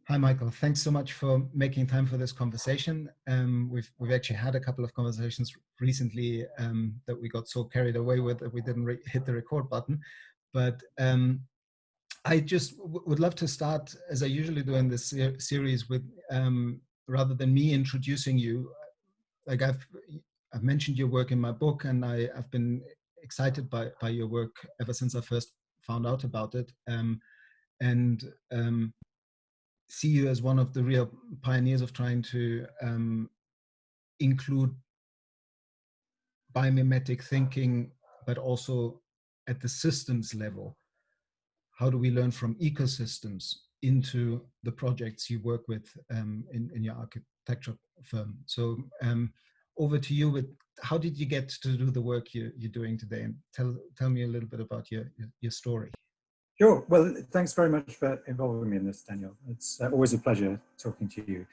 Hi, Michael. Thanks so much for making time for this conversation. We've actually had a couple of conversations recently that we got so carried away with that we didn't hit the record button. But I just would love to start, as I usually do in this series, with rather than me introducing you, like I've mentioned your work in my book, and I've been excited by your work ever since I first found out about it. And see you as one of the real pioneers of trying to include biomimetic thinking, but also at the systems level. How do we learn from ecosystems into the projects you work with in your architecture firm? So over to you with how did you get to do the work you're doing today, and tell me a little bit about your story. Sure. Well, thanks very much for involving me in this, Daniel. It's always a pleasure talking to you.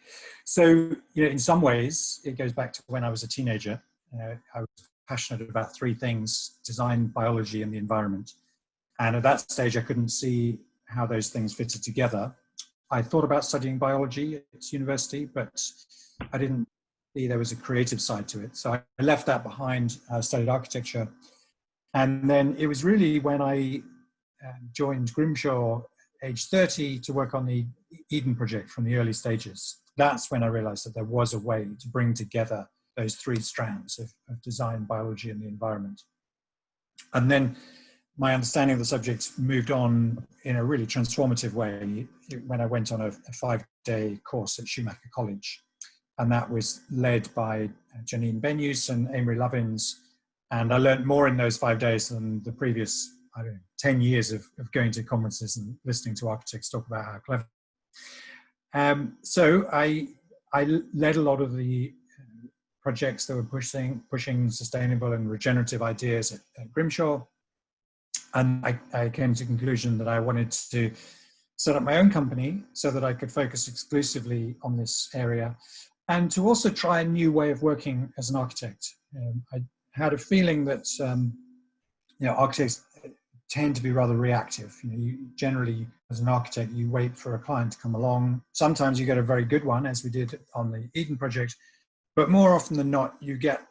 So, in some ways, it goes back to when I was a teenager. I was passionate about three things: design, biology, and the environment. And at that stage, I couldn't see how those things fitted together. I thought about studying biology at university, but I didn't see there was a creative side to it. So I left that behind, studied architecture. And then it was really when I joined Grimshaw age 30 to work on the Eden project from the early stages. That's when I realized that there was a way to bring together those three strands of design, biology, and the environment. And then my understanding of the subject moved on in a really transformative way when I went on a 5-day course at Schumacher College. And that was led by Janine Benyus and Amory Lovins. And I learned more in those 5 days than the previous 10 years of going to conferences and listening to architects talk about how clever. So I led a lot of the projects that were pushing sustainable and regenerative ideas at Grimshaw. And I came to the conclusion that I wanted to set up my own company so that I could focus exclusively on this area, and to also try a new way of working as an architect. I had a feeling that architects tend to be rather reactive. You generally, as an architect, you wait for a client to come along. Sometimes you get a very good one, as we did on the Eden project, but more often than not, you get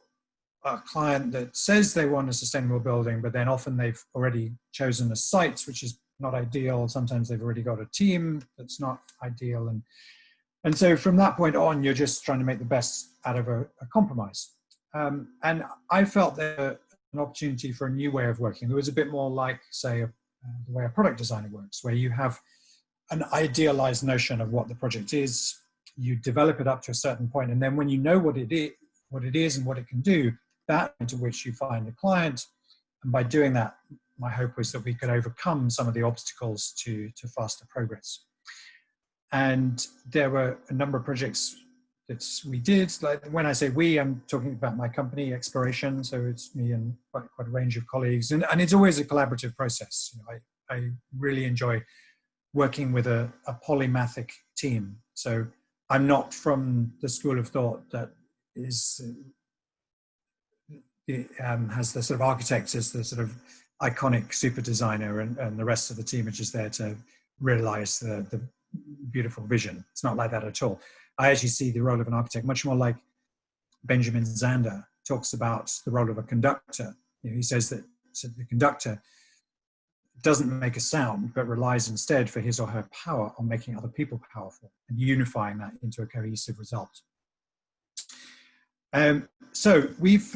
a client that says they want a sustainable building, but then often they've already chosen a site which is not ideal. Sometimes they've already got a team that's not ideal. And so from that point on, you're just trying to make the best out of a compromise. And I felt there an opportunity for a new way of working. There was a bit more like, say, the way a product designer works, where you have an idealized notion of what the project is, you develop it up to a certain point, and then when you know what it is and what it can do, that into which you find a client. And by doing that, my hope was that we could overcome some of the obstacles to faster progress. And there were a number of projects that we did. Like when I say we, I'm talking about my company, Exploration. So it's me and quite a range of colleagues. And it's always a collaborative process. I really enjoy working with a polymathic team. So I'm not from the school of thought that is has the sort of architect as the sort of iconic super designer, and the rest of the team are just there to realize the beautiful vision. It's not like that at all. I actually see the role of an architect much more like Benjamin Zander talks about the role of a conductor. He says that the conductor doesn't make a sound, but relies instead for his or her power on making other people powerful and unifying that into a cohesive result. So we've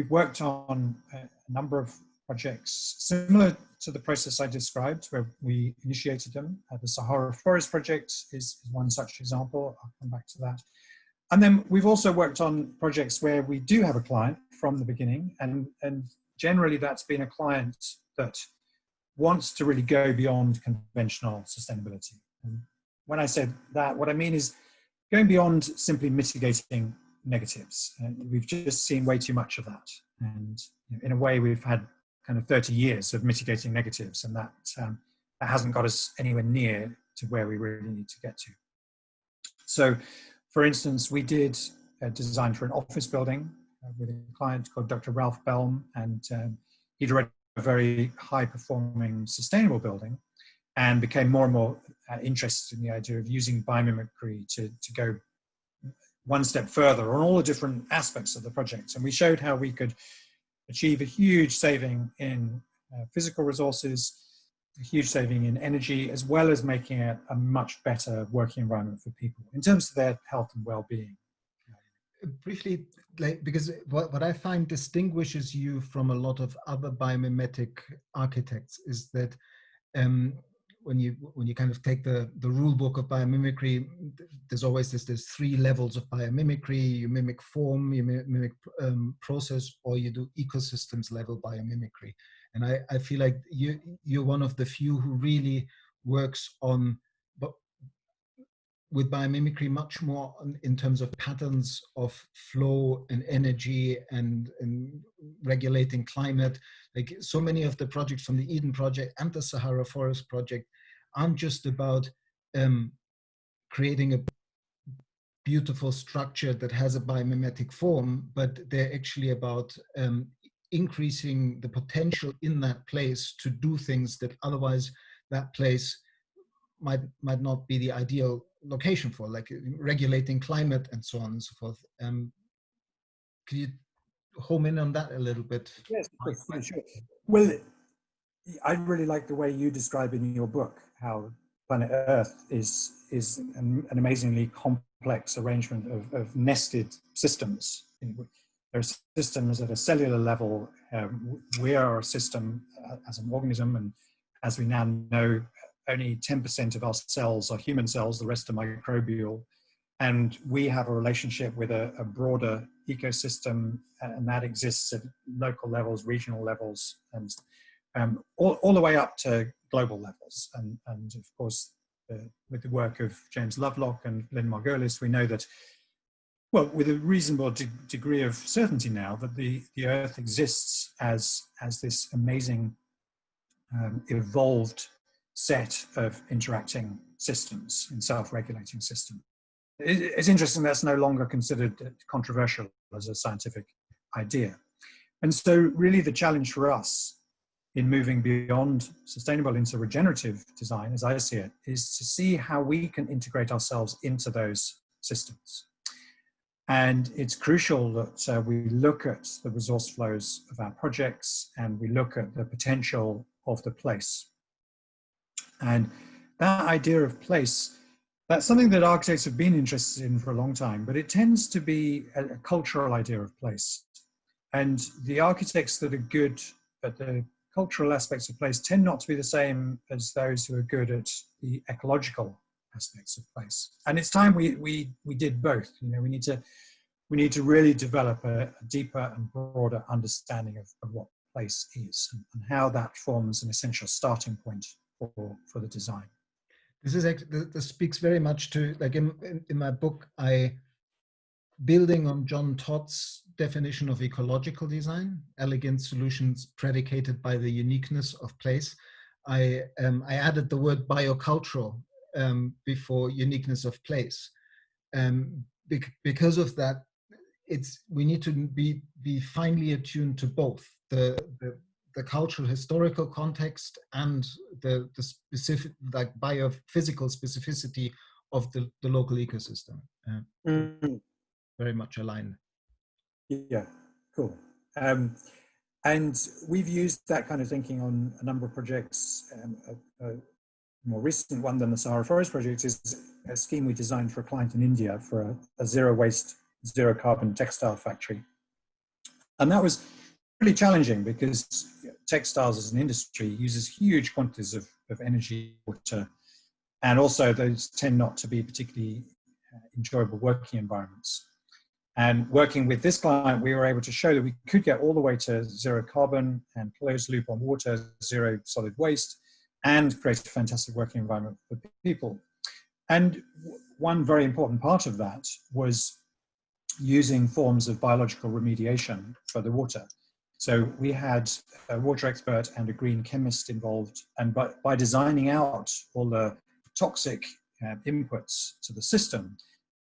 worked on a number of projects similar to the process I described, where we initiated them. The Sahara Forest Project is one such example. I'll come back to that. And then we've also worked on projects where we do have a client from the beginning, and generally that's been a client that wants to really go beyond conventional sustainability. And when I said that, what I mean is going beyond simply mitigating negatives. And we've just seen way too much of that. And in a way, we've had kind of 30 years of mitigating negatives, and that hasn't got us anywhere near to where we really need to get to. So, for instance, we did a design for an office building with a client called Dr. Ralph Belm, and he'd already a very high-performing, sustainable building, and became more and more interested in the idea of using biomimicry to go one step further on all the different aspects of the project. And we showed how we could achieve a huge saving in physical resources, a huge saving in energy, as well as making it a much better working environment for people in terms of their health and well-being. Briefly, because what I find distinguishes you from a lot of other biomimetic architects is that when you kind of take the rule book of biomimicry, there's always there's 3 levels of biomimicry. You mimic form, you mimic process, or you do ecosystems level biomimicry. And I feel like you're one of the few who really works on, but with biomimicry much more in terms of patterns of flow and energy and regulating climate. Like so many of the projects from the Eden Project and the Sahara Forest Project aren't just about creating a beautiful structure that has a biomimetic form, but they're actually about increasing the potential in that place to do things that otherwise that place might not be the ideal location for, like regulating climate and so on and so forth. Could you home in on that a little bit? Yes, sure. Well, I really like the way you describe in your book how planet Earth is an amazingly complex arrangement of nested systems. There are systems at a cellular level. We are a system as an organism, and as we now know, only 10% of our cells are human cells, the rest are microbial. And we have a relationship with a broader ecosystem, and that exists at local levels, regional levels, and all the way up to global levels. And of course, with the work of James Lovelock and Lynn Margulis, we know that, well, with a reasonable degree of certainty now, that the Earth exists as this amazing evolved set of interacting systems and self-regulating systems. It's interesting that's no longer considered controversial as a scientific idea. And so really the challenge for us in moving beyond sustainable into regenerative design, as I see it, is to see how we can integrate ourselves into those systems. And it's crucial that we look at the resource flows of our projects and we look at the potential of the place. And that idea of place, that's something that architects have been interested in for a long time, but it tends to be a cultural idea of place. And the architects that are good at the cultural aspects of place tend not to be the same as those who are good at the ecological aspects of place. And it's time we did both. You know, we need to really develop a deeper and broader understanding of what place is and how that forms an essential starting point for the design. This speaks very much to, like in my book, building on John Todd's definition of ecological design, elegant solutions predicated by the uniqueness of place, I added the word biocultural before uniqueness of place. Because of that, we need to be finely attuned to both the cultural historical context and the specific, like biophysical specificity of the local ecosystem. Very much aligned. Yeah, cool. And we've used that kind of thinking on a number of projects. A more recent one than the Sahara Forest Project is a scheme we designed for a client in India for a zero waste, zero carbon textile factory. And that was really challenging because textiles as an industry uses huge quantities of energy, water, and also those tend not to be particularly enjoyable working environments. And working with this client, we were able to show that we could get all the way to zero carbon and closed loop on water, zero solid waste, and create a fantastic working environment for people. And one very important part of that was using forms of biological remediation for the water. So we had a water expert and a green chemist involved, and by designing out all the toxic inputs to the system,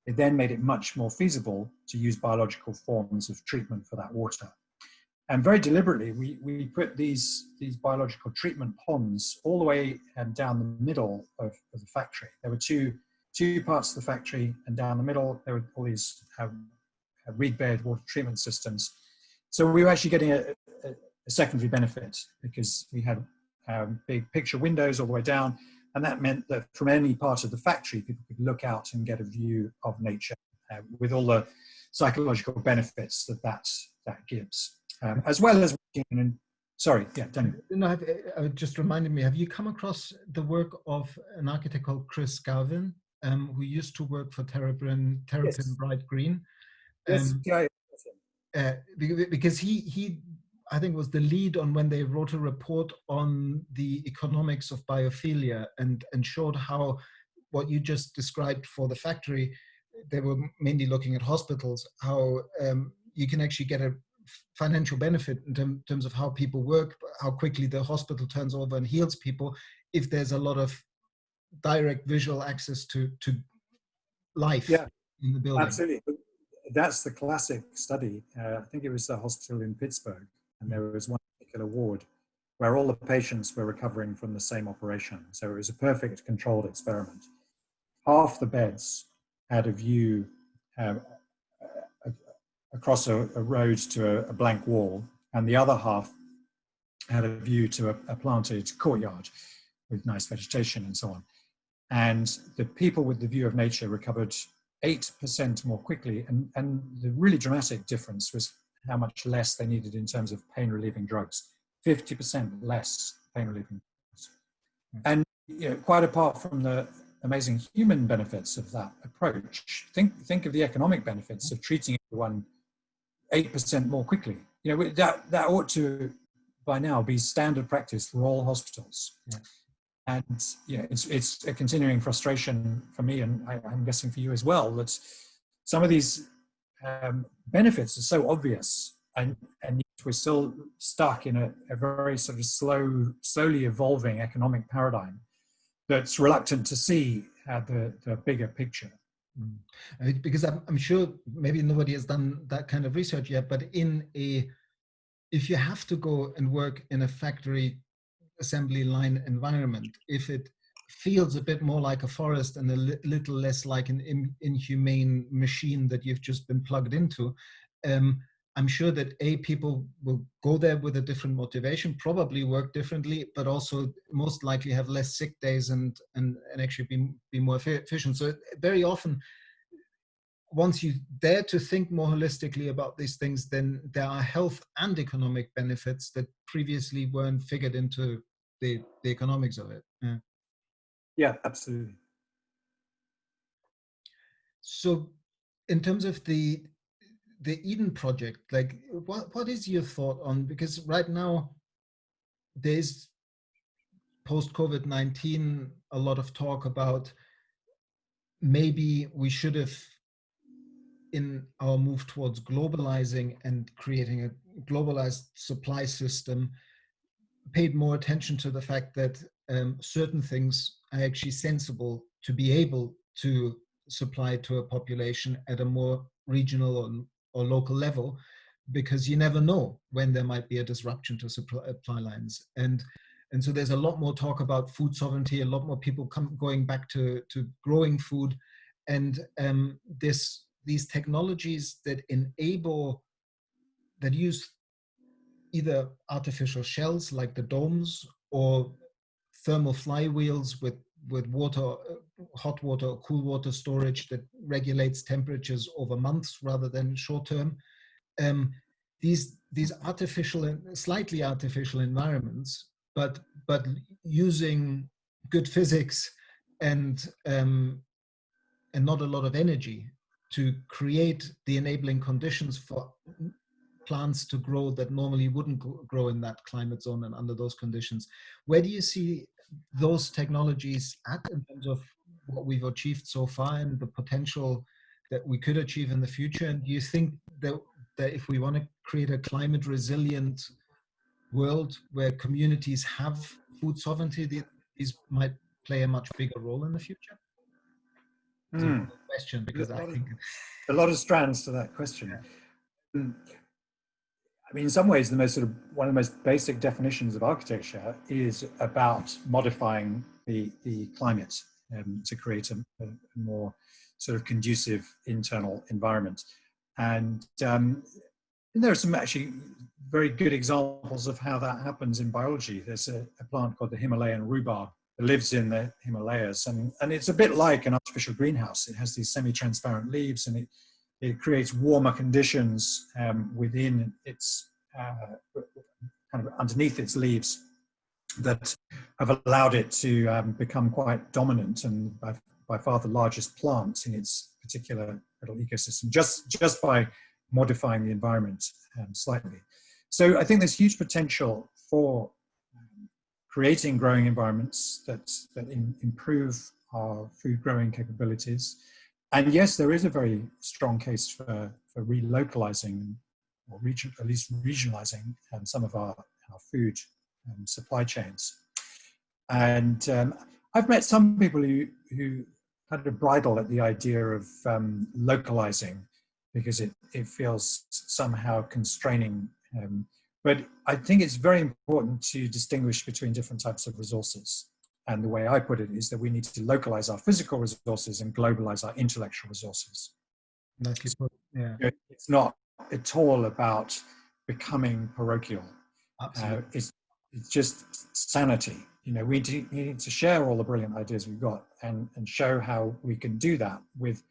it then made it much more feasible to use biological forms of treatment for that water. And very deliberately, we put these biological treatment ponds all the way down the middle of the factory. There were two parts of the factory, and down the middle, there were all these reed bed water treatment systems. So we were actually getting a secondary benefit because we had big picture windows all the way down. And that meant that from any part of the factory, people could look out and get a view of nature with all the psychological benefits that gives. As well as working in, sorry, yeah, Daniel. No, it just reminded me, have you come across the work of an architect called Chris Galvin, who used to work for Terrapin Yes. Bright Green? Yes, Because he, I think, was the lead on when they wrote a report on the economics of biophilia and showed how what you just described for the factory, they were mainly looking at hospitals, how you can actually get a financial benefit in terms of how people work, how quickly the hospital turns over and heals people, if there's a lot of direct visual access to life in the building. Absolutely. That's the classic study. I think it was the hospital in Pittsburgh, and there was one particular ward where all the patients were recovering from the same operation. So it was a perfect controlled experiment. Half the beds had a view across a road to a blank wall, and the other half had a view to a planted courtyard with nice vegetation and so on. And the people with the view of nature recovered 8% more quickly, and the really dramatic difference was how much less they needed in terms of pain-relieving drugs. 50% less pain-relieving drugs. And quite apart from the amazing human benefits of that approach, think of the economic benefits of treating everyone 8% more quickly. That ought to, by now, be standard practice for all hospitals. Yeah. And it's a continuing frustration for me, and I'm guessing for you as well, that some of these benefits are so obvious, and yet we're still stuck in a very sort of slowly evolving economic paradigm that's reluctant to see the bigger picture. Because I'm sure maybe nobody has done that kind of research yet, but if you have to go and work in a factory assembly line environment, if it feels a bit more like a forest and a little less like an inhumane machine that you've just been plugged into, I'm sure that people will go there with a different motivation, probably work differently, but also most likely have less sick days and actually be more efficient. So very often, once you dare to think more holistically about these things, then there are health and economic benefits that previously weren't figured into the economics of it. Yeah, absolutely. So in terms of the Eden project, like what is your thought on, because right now there's post-COVID-19 a lot of talk about maybe we should have, in our move towards globalizing and creating a globalized supply system, paid more attention to the fact that certain things are actually sensible to be able to supply to a population at a more regional or local level, because you never know when there might be a disruption to supply lines. And so there's a lot more talk about food sovereignty, a lot more people going back to growing food, and these technologies that use either artificial shells like the domes or thermal flywheels with water, hot water or cool water storage that regulates temperatures over months rather than short term. These artificial and slightly artificial environments, but using good physics and not a lot of energy to create the enabling conditions for plants to grow that normally wouldn't grow in that climate zone and under those conditions. Where do you see those technologies at in terms of what we've achieved so far and the potential that we could achieve in the future? And do you think that if we want to create a climate resilient world where communities have food sovereignty, these might play a much bigger role in the future? It's a question, because I think a lot of strands to that question. I mean, in some ways, the most sort of one of the most basic definitions of architecture is about modifying the climate to create a more sort of conducive internal environment. And there are some actually very good examples of how that happens in biology. There's a plant called the Himalayan Rhubarb that lives in the Himalayas, and it's a bit like an artificial greenhouse. It has these semi-transparent leaves, and it creates warmer conditions within its kind of underneath its leaves that have allowed it to become quite dominant and by far the largest plant in its particular little ecosystem, just by modifying the environment slightly. So I think there's huge potential for creating growing environments that improve our food growing capabilities. And yes, there is a very strong case for relocalizing, or at least regionalizing some of our food supply chains. And I've met some people who kind of bridle at the idea of localizing because it feels somehow constraining. But I think it's very important to distinguish between different types of resources. And the way I put it is that we need to localize our physical resources and globalize our intellectual resources. Nicely put. Yeah. It's not at all about becoming parochial. Absolutely. It's just sanity. You know, we need to share all the brilliant ideas we've got and show how we can do that with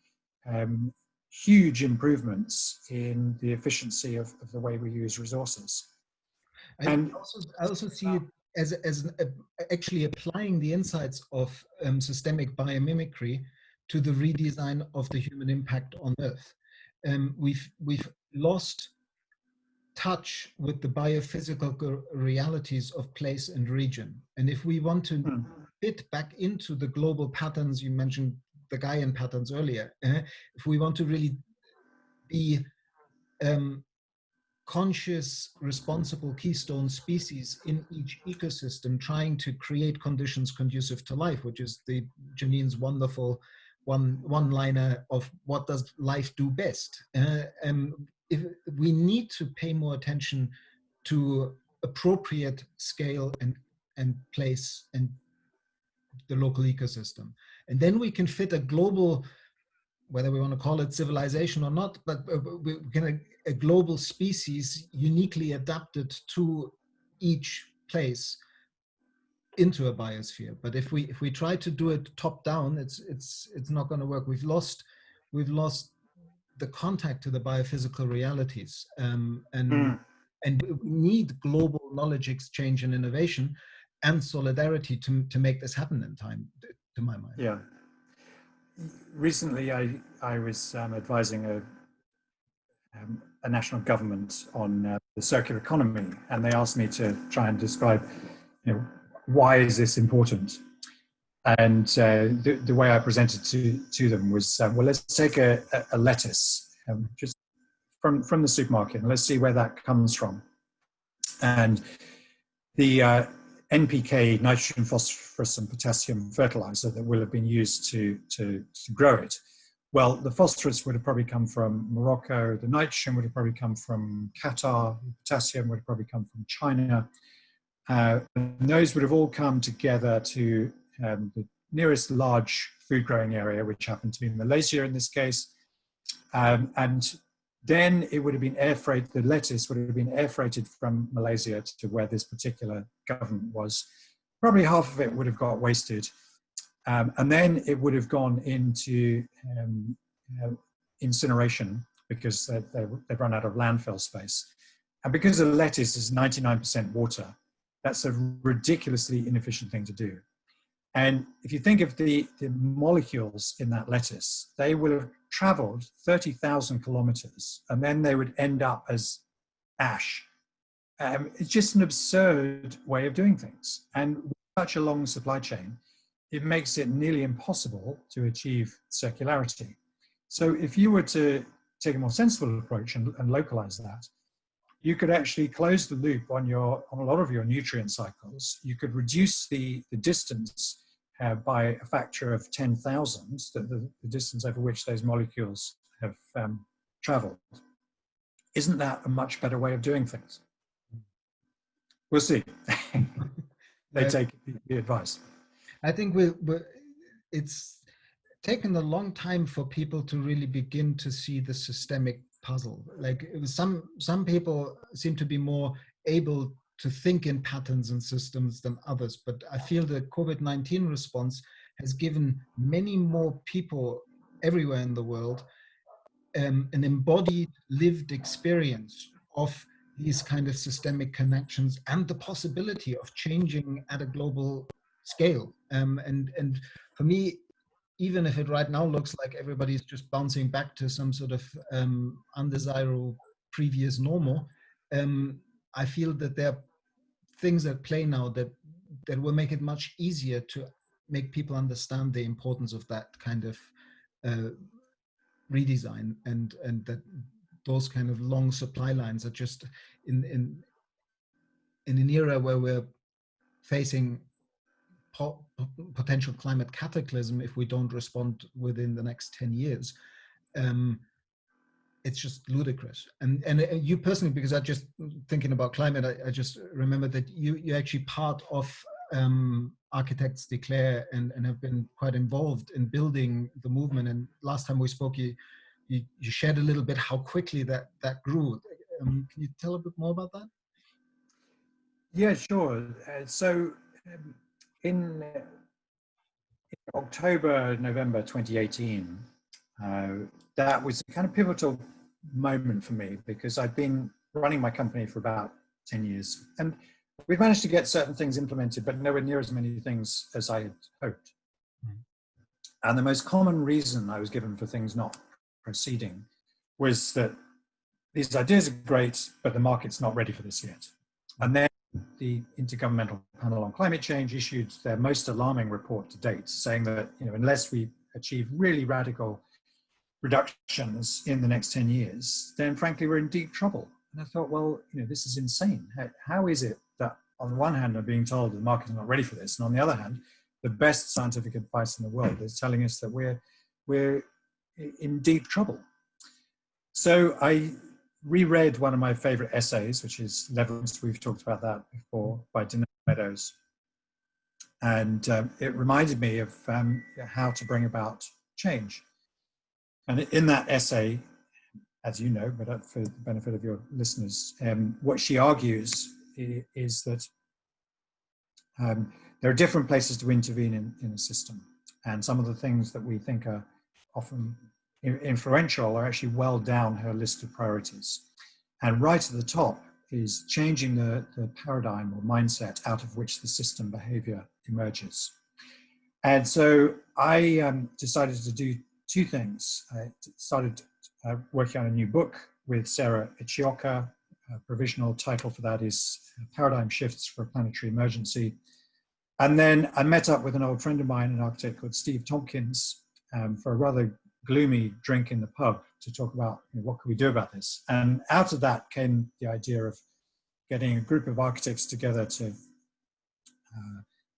huge improvements in the efficiency of the way we use resources. I also see it as actually applying the insights of systemic biomimicry to the redesign of the human impact on Earth. We've lost touch with the biophysical realities of place and region. And if we want to fit back into the global patterns, you mentioned the Gaian patterns earlier, if we want to really be conscious, responsible keystone species in each ecosystem, trying to create conditions conducive to life, which is Janine's wonderful one-liner of what does life do best. If we need to pay more attention to appropriate scale and place and the local ecosystem. And then we can fit a global, whether we want to call it civilization or not, but a global species uniquely adapted to each place into a biosphere. But if we try to do it top down, it's not going to work. We've lost the contact to the biophysical realities, and we need global knowledge exchange and innovation and solidarity to make this happen in time, to my mind. Yeah. Recently, I was advising a national government on the circular economy, and they asked me to try and describe, you know, why is this important? And the way I presented to them was, well, let's take a lettuce just from the supermarket, and let's see where that comes from. And the NPK, nitrogen, phosphorus, and potassium fertilizer that will have been used to grow it. Well, the phosphorus would have probably come from Morocco, the nitrogen would have probably come from Qatar, the potassium would have probably come from China. And those would have all come together to the nearest large food growing area, which happened to be Malaysia in this case. And then it would have been air freighted, the lettuce would have been air freighted from Malaysia to where this particular government was. Probably half of it would have got wasted. And then it would have gone into incineration because they've run out of landfill space. And because the lettuce is 99% water, that's a ridiculously inefficient thing to do. And if you think of the molecules in that lettuce, they will have traveled 30,000 kilometers and then they would end up as ash. It's just an absurd way of doing things. And with such a long supply chain, it makes it nearly impossible to achieve circularity. So if you were to take a more sensible approach and localize that, you could actually close the loop on a lot of your nutrient cycles. You could reduce the distance by a factor of 10,000, the distance over which those molecules have traveled. isn't that a much better way of doing things? We'll see. They take the advice. I think it's taken a long time for people to really begin to see the systemic puzzle. Like it was some people seem to be more able to think in patterns and systems than others, but I feel the COVID-19 response has given many more people everywhere in the world an embodied lived experience of these kind of systemic connections and the possibility of changing at a global scale. And for me, even if it right now looks like everybody's just bouncing back to some sort of undesirable previous normal, I feel that there are things at play now that will make it much easier to make people understand the importance of that kind of redesign, and that those kind of long supply lines are just in an era where we're facing potential climate cataclysm if we don't respond within the next 10 years. It's just ludicrous. And you personally, because I just thinking about climate, I just remember that you're actually part of Architects Declare and have been quite involved in building the movement. And last time we spoke, you shared a little bit how quickly that grew. Can you tell a bit more about that? Yeah, sure. So in October, November 2018, that was a kind of pivotal moment for me, because I'd been running my company for about 10 years. And we've managed to get certain things implemented, but nowhere near as many things as I had hoped. And the most common reason I was given for things not proceeding was that these ideas are great, but the market's not ready for this yet. And then the Intergovernmental Panel on Climate Change issued their most alarming report to date, saying that, you know, unless we achieve really radical reductions in the next 10 years, then frankly, we're in deep trouble. And I thought, well, you know, this is insane. How is it that on the one hand, I'm being told the market is not ready for this, and on the other hand, the best scientific advice in the world is telling us that we're in deep trouble? So I reread one of my favorite essays, which is Leverage. We've talked about that before, by Denise Meadows. And it reminded me of how to bring about change. And in that essay, as you know, but for the benefit of your listeners, what she argues is that there are different places to intervene in a system. And some of the things that we think are often influential are actually well down her list of priorities. And right at the top is changing the paradigm or mindset out of which the system behavior emerges. And so I decided to do two things. I started working on a new book with Sarah Ichioka. A provisional title for that is Paradigm Shifts for a Planetary Emergency. And then I met up with an old friend of mine, an architect called Steve Tompkins, for a rather gloomy drink in the pub to talk about, you know, what can we do about this. And out of that came the idea of getting a group of architects together to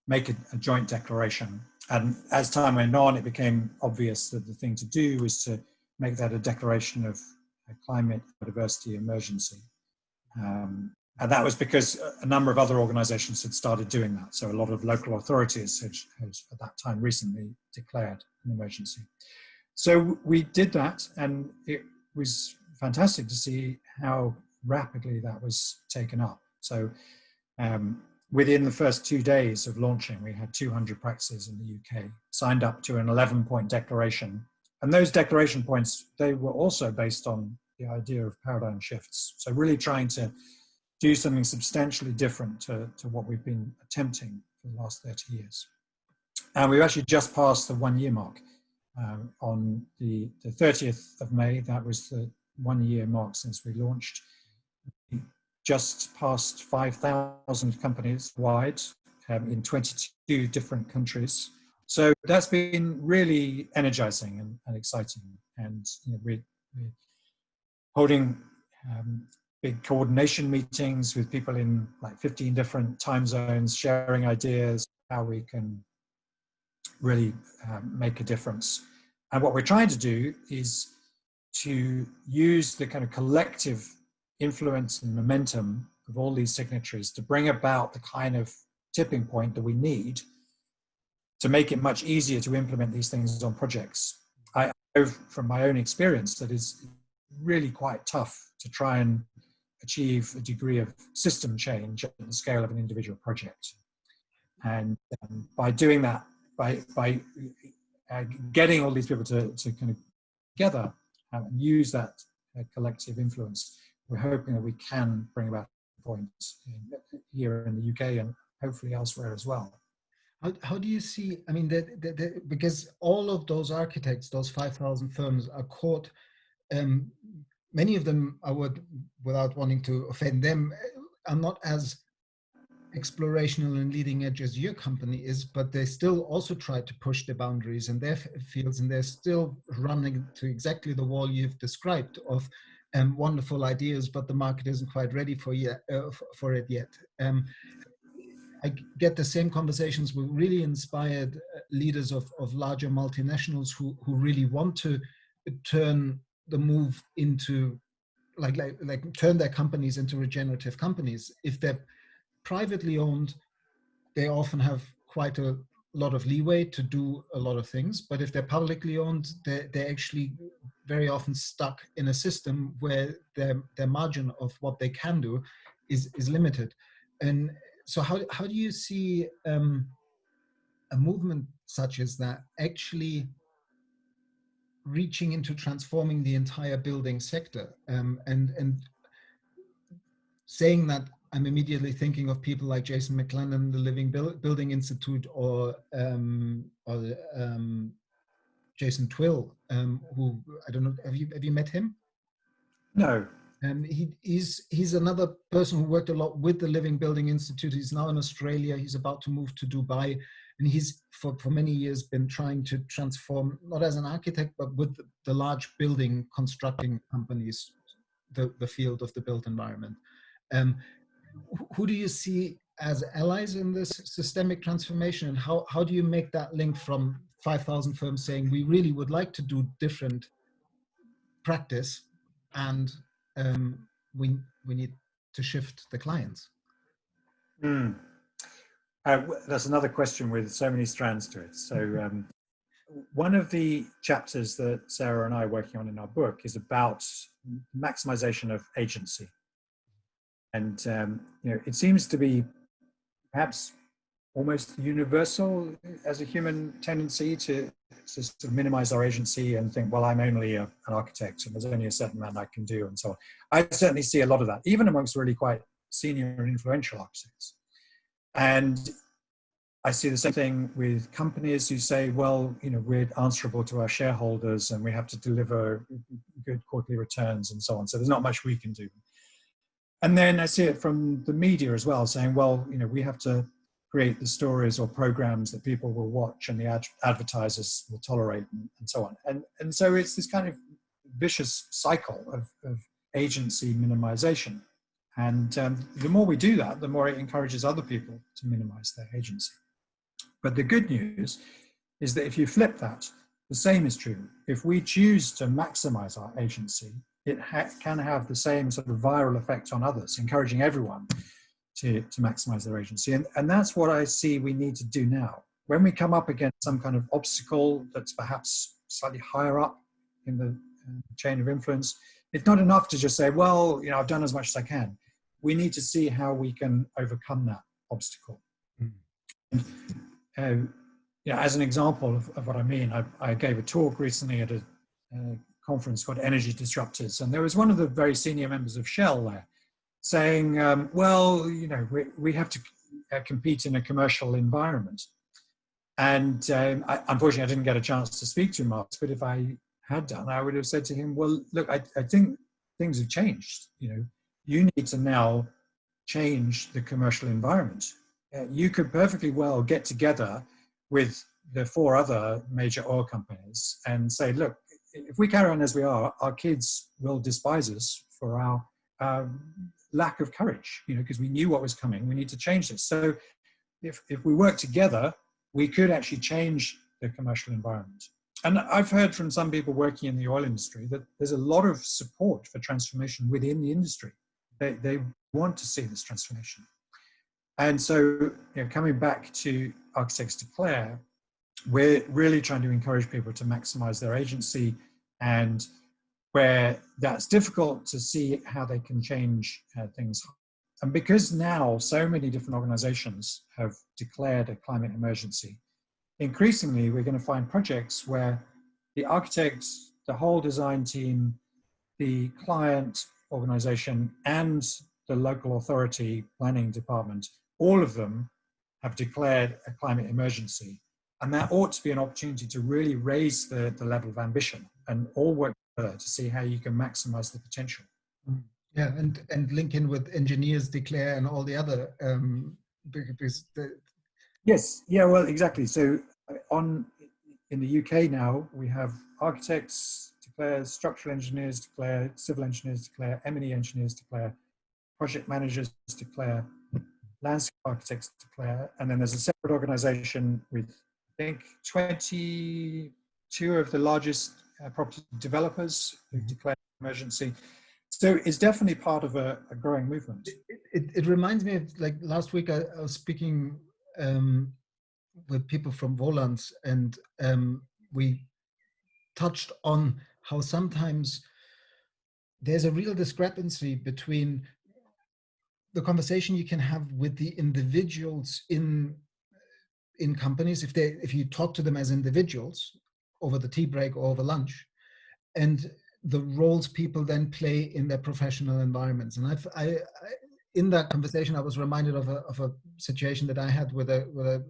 make a joint declaration. And as time went on, it became obvious that the thing to do was to make that a declaration of a climate biodiversity emergency. And that was because a number of other organizations had started doing that. So a lot of local authorities had at that time recently declared an emergency. So we did that, and it was fantastic to see how rapidly that was taken up. So within the first 2 days of launching, we had 200 practices in the UK signed up to an 11-point declaration. And those declaration points, they were also based on the idea of paradigm shifts. So really trying to do something substantially different to what we've been attempting for the last 30 years. And we've actually just passed the 1-year mark. On the 30th of May, that was the 1-year mark since we launched. We just passed 5,000 companies wide in 22 different countries. So that's been really energizing and exciting. And you know, we're holding big coordination meetings with people in like 15 different time zones, sharing ideas, how we can really make a difference. And what we're trying to do is to use the kind of collective influence and momentum of all these signatories to bring about the kind of tipping point that we need to make it much easier to implement these things on projects. I know from my own experience that it's really quite tough to try and achieve a degree of system change at the scale of an individual project. And by doing that, by getting all these people to kind of together and use that collective influence, we're hoping that we can bring about points here in the UK and hopefully elsewhere as well. How do you see, I mean, because all of those architects, those 5,000 firms are caught, many of them, I would, without wanting to offend them, are not as explorational and leading edge as your company is, but they still also try to push the boundaries in their fields, and they're still running to exactly the wall you've described of wonderful ideas, but the market isn't quite ready for it yet. I get the same conversations with really inspired leaders of larger multinationals who really want to turn the move into like turn their companies into regenerative companies. If they're privately owned, they often have quite a lot of leeway to do a lot of things. But if they're publicly owned, they're actually very often stuck in a system where their margin of what they can do is limited. And so how do you see a movement such as that actually reaching into transforming the entire building sector? And saying that, I'm immediately thinking of people like Jason McLennan, the Living Building Institute, or Jason Twill, who, I don't know, have you met him? No. He's another person who worked a lot with the Living Building Institute. He's now in Australia. He's about to move to Dubai. And he's, for many years, been trying to transform, not as an architect, but with the large building constructing companies, the field of the built environment. Who do you see as allies in this systemic transformation, and how do you make that link from 5,000 firms saying we really would like to do different practice, and we need to shift the clients? That's another question with so many strands to it. So one of the chapters that Sarah and I are working on in our book is about maximization of agency. And it seems to be perhaps almost universal as a human tendency to sort of minimize our agency and think, well, I'm only an architect and there's only a certain amount I can do and so on. I certainly see a lot of that, even amongst really quite senior and influential architects. And I see the same thing with companies who say, well, we're answerable to our shareholders and we have to deliver good quarterly returns and so on. So there's not much we can do. And then I see it from the media as well, saying, well, we have to create the stories or programs that people will watch and the advertisers will tolerate and so on. And so it's this kind of vicious cycle of agency minimization. And the more we do that, the more it encourages other people to minimize their agency. But the good news is that if you flip that, the same is true. If we choose to maximize our agency, it can have the same sort of viral effect on others, encouraging everyone to maximize their agency. And that's what I see we need to do now. When we come up against some kind of obstacle that's perhaps slightly higher up in the chain of influence, it's not enough to just say, well, I've done as much as I can. We need to see how we can overcome that obstacle. As an example of what I mean, I gave a talk recently at a conference called Energy Disruptors, and there was one of the very senior members of Shell there saying, well, we have to compete in a commercial environment. And unfortunately, I didn't get a chance to speak to him after, but if I had done, I would have said to him, well, look, I think things have changed. You need to now change the commercial environment. You could perfectly well get together with the 4 other major oil companies and say, look, if we carry on as we are, our kids will despise us for our lack of courage, because we knew what was coming. We need to change this. So if we work together, we could actually change the commercial environment. And I've heard from some people working in the oil industry that there's a lot of support for transformation within the industry. They want to see this transformation. And so, coming back to Architects Declare, we're really trying to encourage people to maximize their agency, and where that's difficult, to see how they can change things. And because now so many different organizations have declared a climate emergency, increasingly we're going to find projects where the architects, the whole design team, the client organization, and the local authority planning department, all of them have declared a climate emergency. And that ought to be an opportunity to really raise the level of ambition and all work together to see how you can maximize the potential. Yeah, and link in with engineers declare and all the other because yes, yeah, well, exactly. So in the UK now, we have architects declare, structural engineers declare, civil engineers declare, M&E engineers declare, project managers declare, landscape architects declare, and then there's a separate organization with, I think, 22 of the largest property developers who declare emergency. So it's definitely part of a growing movement. It reminds me of, like, last week I was speaking with people from Volans, and we touched on how sometimes there's a real discrepancy between the conversation you can have with the individuals in companies, if you talk to them as individuals over the tea break or over lunch, and the roles people then play in their professional environments. And I in that conversation, I was reminded of a situation that I had with a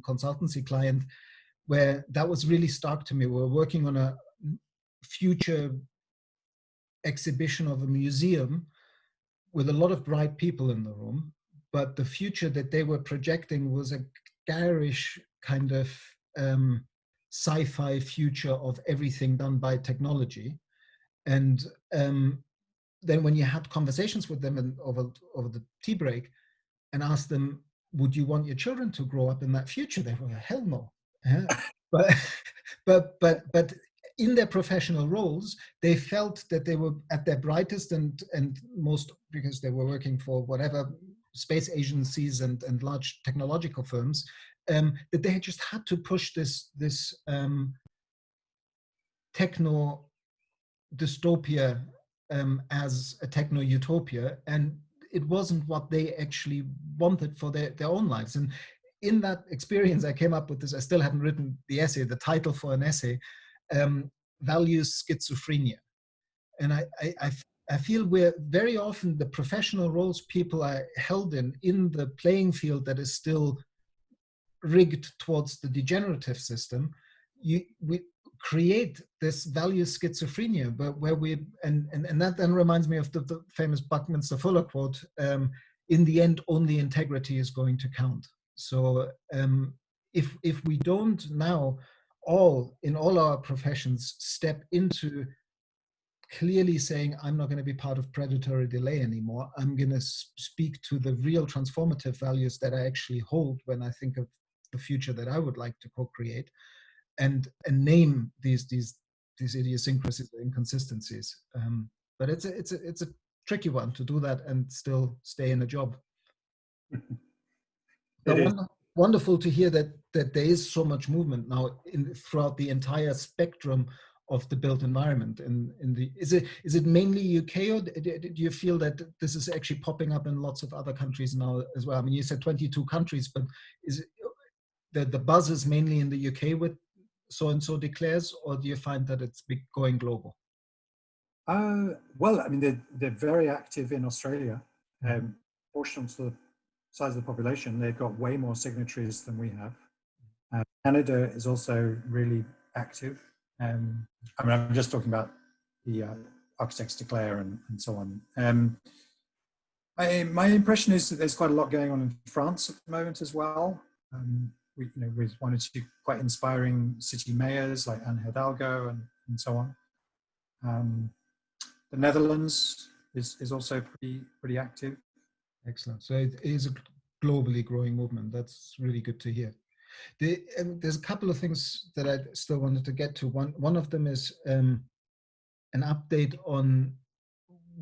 consultancy client, where that was really stark to me. We were working on a future exhibition of a museum with a lot of bright people in the room, but the future that they were projecting was a garish kind of sci-fi future of everything done by technology. And then when you had conversations with them and over the tea break and asked them, would you want your children to grow up in that future? They were, hell no. Yeah. But in their professional roles, they felt that they were at their brightest and most, because they were working for whatever space agencies and large technological firms, that they just had to push this techno dystopia as a techno utopia, and it wasn't what they actually wanted for their own lives. And in that experience, I came up with this. I still haven't written the essay, the title for an essay, Values Schizophrenia. And I feel we're very often, the professional roles people are held in the playing field that is still rigged towards the degenerative system, we create this value schizophrenia, but where we, and that then reminds me of the famous Buckminster Fuller quote, in the end, only integrity is going to count. So if we don't now in all our professions step into clearly saying, I'm not going to be part of predatory delay anymore, I'm going to speak to the real transformative values that I actually hold when I think of the future that I would like to co-create, and name these idiosyncrasies or inconsistencies. But it's a tricky one to do that and still stay in a job. Wonderful to hear that there is so much movement now throughout the entire spectrum of the built environment. Is it mainly UK, or do you feel that this is actually popping up in lots of other countries now as well? I mean, you said 22 countries, but is it, the buzz is mainly in the UK with so-and-so declares, or do you find that it's going global? Well, I mean, they're very active in Australia. Proportional to the size of the population, they've got way more signatories than we have. Canada is also really active. I mean, I'm just talking about the Architects Declare and so on. My impression is that there's quite a lot going on in France at the moment as well. With one or two quite inspiring city mayors like Anne Hidalgo and so on. The Netherlands is also pretty active. Excellent. So it is a globally growing movement. That's really good to hear. There's a couple of things that I still wanted to get to. One of them is an update on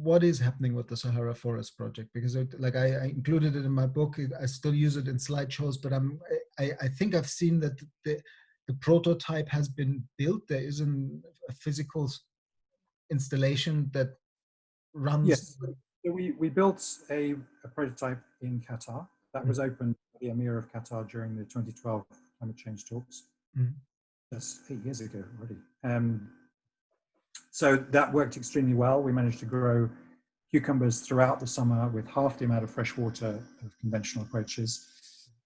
what is happening with the Sahara Forest Project? Because I included it in my book. I still use it in slideshows, but I think I've seen that the prototype has been built. There is a physical installation that runs. Yes, so we built a prototype in Qatar that was opened by the Emir of Qatar during the 2012 climate change talks. Mm. That's 8 years ago already. So that worked extremely well. We managed to grow cucumbers throughout the summer with half the amount of fresh water of conventional approaches.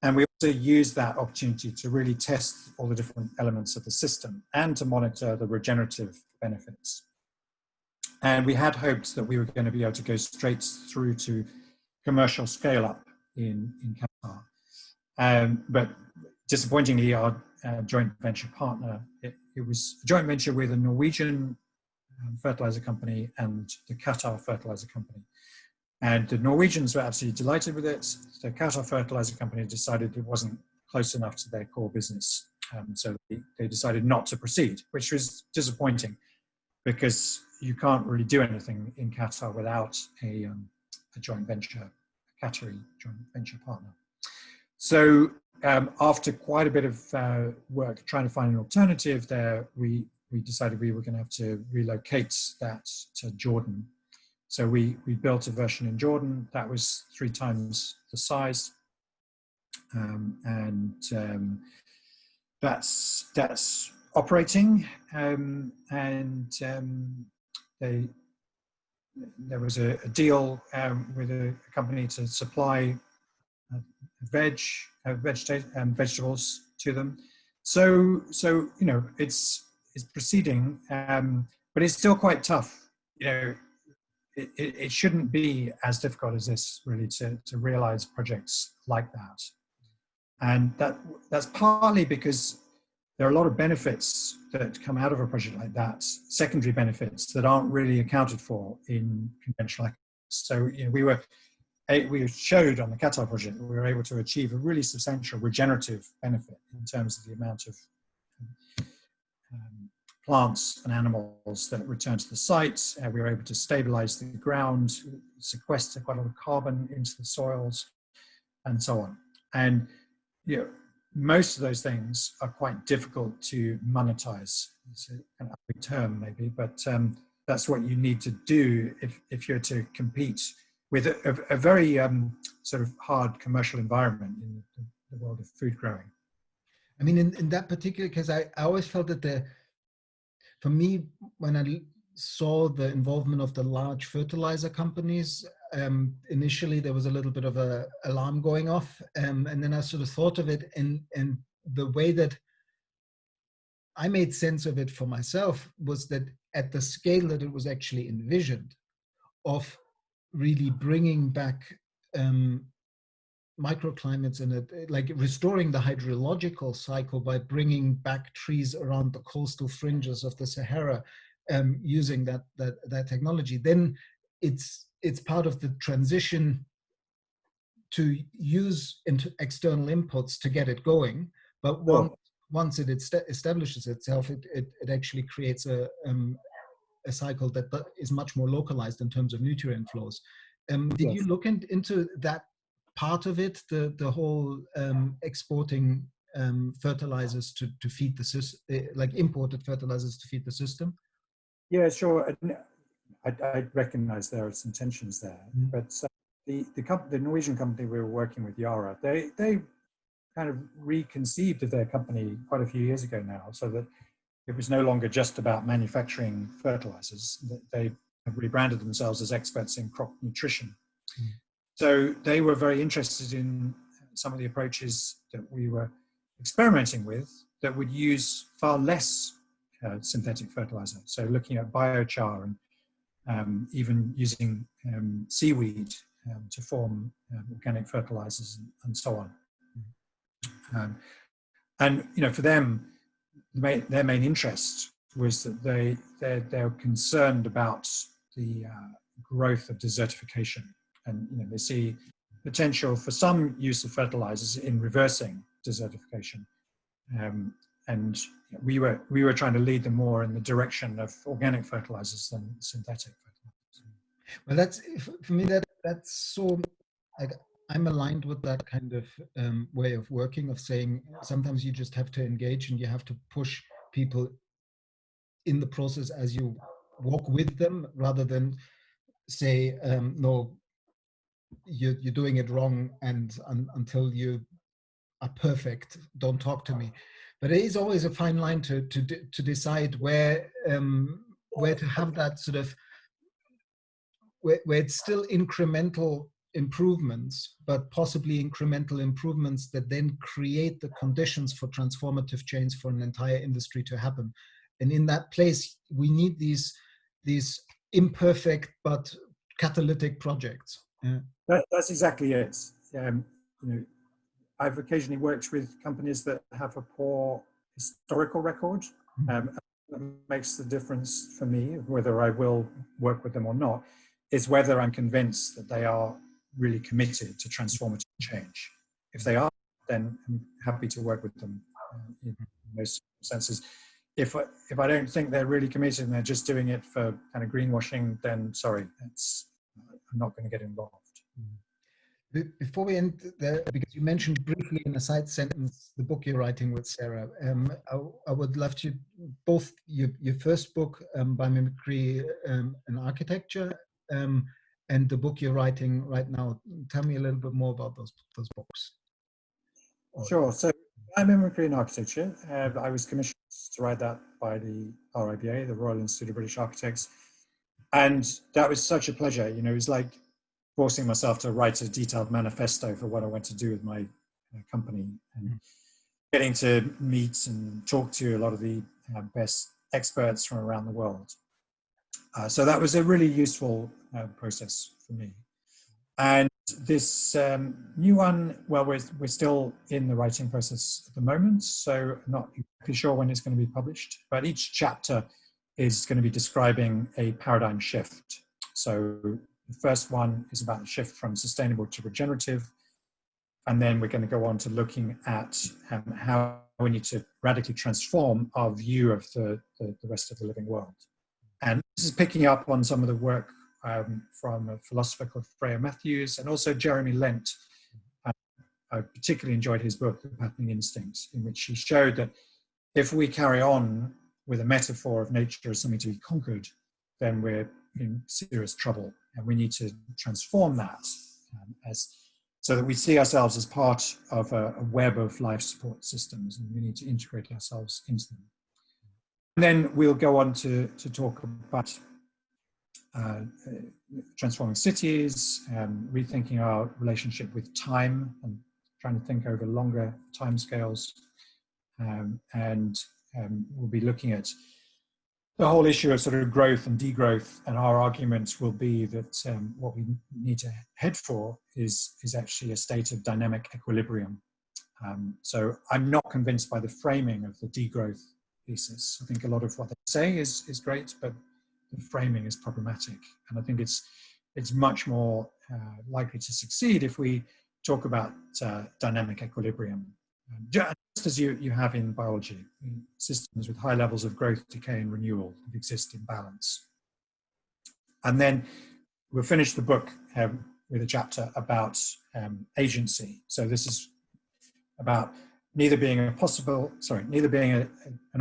And we also used that opportunity to really test all the different elements of the system and to monitor the regenerative benefits. And we had hoped that we were going to be able to go straight through to commercial scale up in Qatar. But disappointingly, our joint venture partner, it was a joint venture with a Norwegian fertilizer company and the Qatar fertilizer company. And the Norwegians were absolutely delighted with it. The Qatar fertilizer company decided it wasn't close enough to their core business. So they decided not to proceed, which was disappointing because you can't really do anything in Qatar without a joint venture, a Qatari joint venture partner. So after quite a bit of work trying to find an alternative there, we decided we were going to have to relocate that to Jordan. So we built a version in Jordan that was 3 times the size, and that's operating. There was a deal with a company to supply vegetables to them. So you know, it's proceeding, but it's still quite tough. You know, it shouldn't be as difficult as this, really, to realize projects like that. And that's partly because there are a lot of benefits that come out of a project like that, secondary benefits that aren't really accounted for in conventional economics. So you know, we showed on the Qatar project that we were able to achieve a really substantial regenerative benefit in terms of the amount of plants and animals that return to the site. We were able to stabilize the ground, sequester quite a lot of carbon into the soils, and so on. And you know, most of those things are quite difficult to monetize. It's an ugly term maybe, but that's what you need to do if you're to compete with a very sort of hard commercial environment in the world of food growing. I mean, in that particular case, I always felt that for me, when I saw the involvement of the large fertilizer companies, initially there was a little bit of an alarm going off, and then I sort of thought of it, and the way that I made sense of it for myself was that at the scale that it was actually envisioned, of really bringing back microclimates in it, like restoring the hydrological cycle by bringing back trees around the coastal fringes of the Sahara, using that technology, then it's part of the transition to use external inputs to get it going. But once it establishes itself, it actually creates a cycle that is much more localized in terms of nutrient flows. Did you look into that part of it, the whole exporting fertilizers to feed the system, like imported fertilizers to feed the system? Yeah, sure. I recognize there are some tensions there, but the Norwegian company we were working with, Yara, they kind of reconceived of their company quite a few years ago now, so that it was no longer just about manufacturing fertilizers. They have rebranded themselves as experts in crop nutrition. So they were very interested in some of the approaches that we were experimenting with that would use far less synthetic fertilizer. So looking at biochar and even using seaweed to form organic fertilizers and so on. And you know, for them, their main interest was that they're concerned about the growth of desertification, and you know, they see potential for some use of fertilizers in reversing desertification. And we were trying to lead them more in the direction of organic fertilizers than synthetic fertilizers. Well, that's for me that's so. Like, I'm aligned with that kind of way of working, of saying sometimes you just have to engage and you have to push people in the process as you walk with them, rather than say, no, you're doing it wrong, and until you are perfect, don't talk to me. But it is always a fine line to decide where to have that sort of, where it's still incremental improvements, but possibly incremental improvements that then create the conditions for transformative change for an entire industry to happen. And in that place, we need these imperfect but catalytic projects. Yeah. That's exactly it. You know, I've occasionally worked with companies that have a poor historical record. That makes the difference for me, whether I will work with them or not, is whether I'm convinced that they are really committed to transformative change. If they are, then I'm happy to work with them in most senses. If I don't think they're really committed and they're just doing it for kind of greenwashing, then sorry, I'm not going to get involved. Before we end there, because you mentioned briefly in a side sentence the book you're writing with Sarah, I would love to, both your first book, Biomimicry and Architecture, and the book you're writing right now. Tell me a little bit more about those books. Sure. So Biomimicry and Architecture, I was commissioned to write that by the RIBA, the Royal Institute of British Architects. And that was such a pleasure. You know, it was like forcing myself to write a detailed manifesto for what I want to do with my company, and getting to meet and talk to a lot of the best experts from around the world. So that was a really useful process for me. And this new one, well, we're still in the writing process at the moment, so I'm not exactly sure when it's going to be published, but each chapter is going to be describing a paradigm shift. So the first one is about the shift from sustainable to regenerative, and then we're going to go on to looking at how we need to radically transform our view of the rest of the living world. And this is picking up on some of the work from a philosopher called Freya Matthews, and also Jeremy Lent. I particularly enjoyed his book, The Patterning Instinct, in which he showed that if we carry on with a metaphor of nature as something to be conquered, then we're in serious trouble, and we need to transform that so that we see ourselves as part of a web of life support systems, and we need to integrate ourselves into them. And then we'll go on to talk about transforming cities, rethinking our relationship with time, and trying to think over longer timescales. And we'll be looking at the whole issue of sort of growth and degrowth, and our argument will be that what we need to head for is actually a state of dynamic equilibrium. So I'm not convinced by the framing of the degrowth thesis. I think a lot of what they say is great, but the framing is problematic. And I think it's much more likely to succeed if we talk about dynamic equilibrium. Just as you have in biology, systems with high levels of growth, decay, and renewal that exist in balance. And then we'll finish the book with a chapter about agency. So this is about neither being an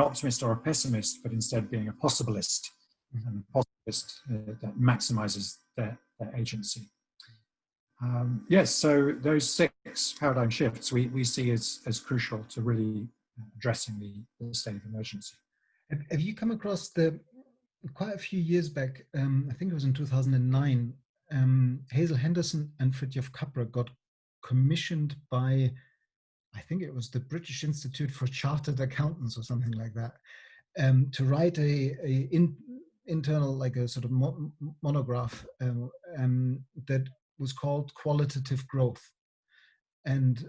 optimist or a pessimist, but instead being a possibilist, and a possibilist that maximizes their agency. Yes, so those 6 paradigm shifts we see as crucial to really addressing the state of emergency. Have you come across quite a few years back, I think it was in 2009, Hazel Henderson and Fritjof Capra got commissioned by, I think it was the British Institute for Chartered Accountants or something like that, to write internal, like a sort of monograph that was called Qualitative Growth. And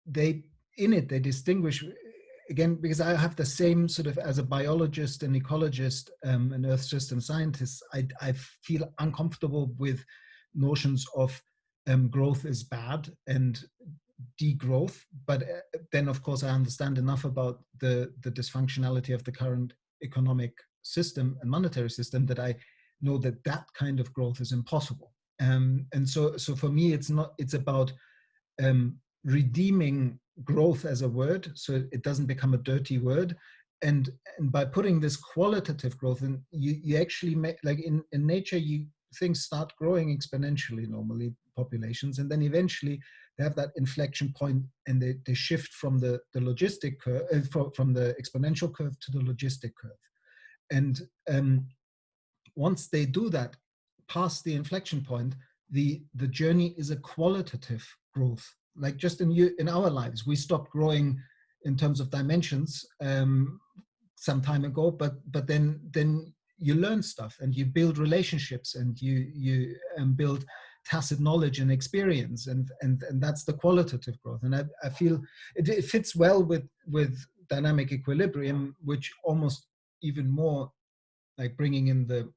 they distinguish, again, because I have the same sort of, as a biologist and ecologist, and earth system scientist, I feel uncomfortable with notions of growth is bad and degrowth, but then of course I understand enough about the dysfunctionality of the current economic system and monetary system that I know that that kind of growth is impossible. And so for me, it's about redeeming growth as a word, so it doesn't become a dirty word. And by putting this qualitative growth in, you actually make, like in nature, things start growing exponentially normally, populations, and then eventually they have that inflection point and they shift from the logistic curve, from the exponential curve to the logistic curve. And once they do that, past the inflection point, the journey is a qualitative growth. Like just in our lives, we stopped growing in terms of dimensions some time ago, but then you learn stuff and you build relationships and you build tacit knowledge and experience, and that's the qualitative growth. And I feel it fits well with dynamic equilibrium, which almost even more like bringing in the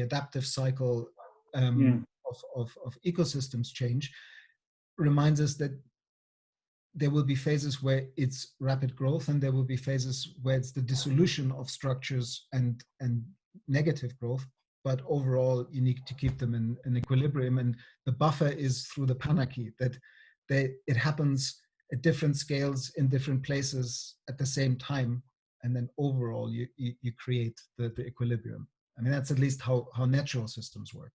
adaptive cycle of ecosystems change, reminds us that there will be phases where it's rapid growth and there will be phases where it's the dissolution of structures and negative growth. But overall, you need to keep them in equilibrium. And the buffer is through the panarchy, that it happens at different scales in different places at the same time. And then overall, you create the equilibrium. I mean, that's at least how natural systems work.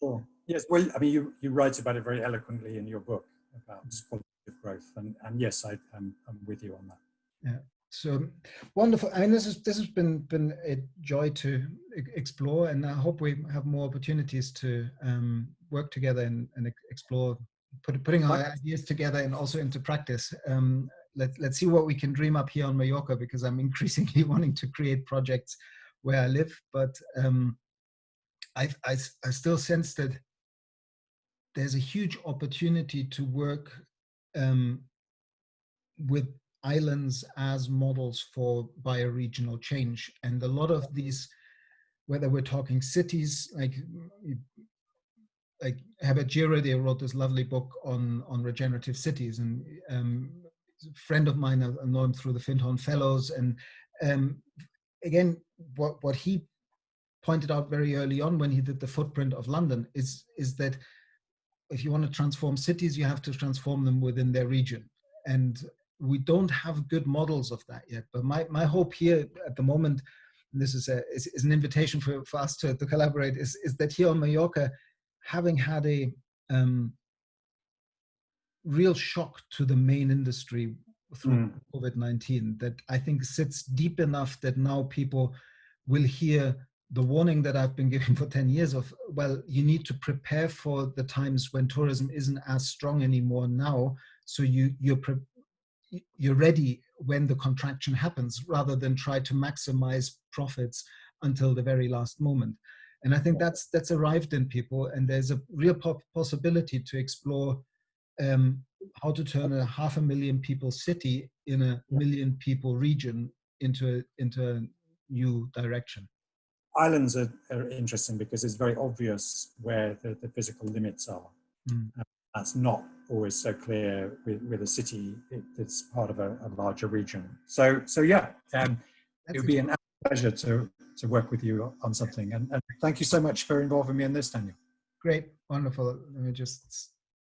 Sure. Yes. Well, I mean, you write about it very eloquently in your book about qualitative growth, and yes, I'm with you on that. Yeah. So wonderful. I mean, this has been a joy to explore, and I hope we have more opportunities to work together and explore, putting our ideas together and also into practice. Let's see what we can dream up here on Mallorca, because I'm increasingly wanting to create projects where I live, but I still sense that there's a huge opportunity to work with islands as models for bioregional change. And a lot of these, whether we're talking cities, like Herbert Girardet wrote this lovely book on regenerative cities, and a friend of mine, I know him through the Findhorn Fellows, and again, what he pointed out very early on when he did the footprint of London is that if you want to transform cities, you have to transform them within their region. And we don't have good models of that yet. But my hope here at the moment, and this is an invitation for us to collaborate, is that here on Mallorca, having had a real shock to the main industry through COVID-19, that I think sits deep enough that now people will hear the warning that I've been giving for 10 years of, well, you need to prepare for the times when tourism isn't as strong anymore now. So you're ready when the contraction happens, rather than try to maximize profits until the very last moment. And I think that's arrived in people, and there's a real possibility to explore how to turn a 500,000 people city in a 1 million people region into a new direction. Islands are interesting because it's very obvious where the physical limits are. That's not always so clear with a city that's part of a larger region. So yeah, it would be an pleasure to work with you on something. And thank you so much for involving me in this, Daniel. Great, wonderful. Let me just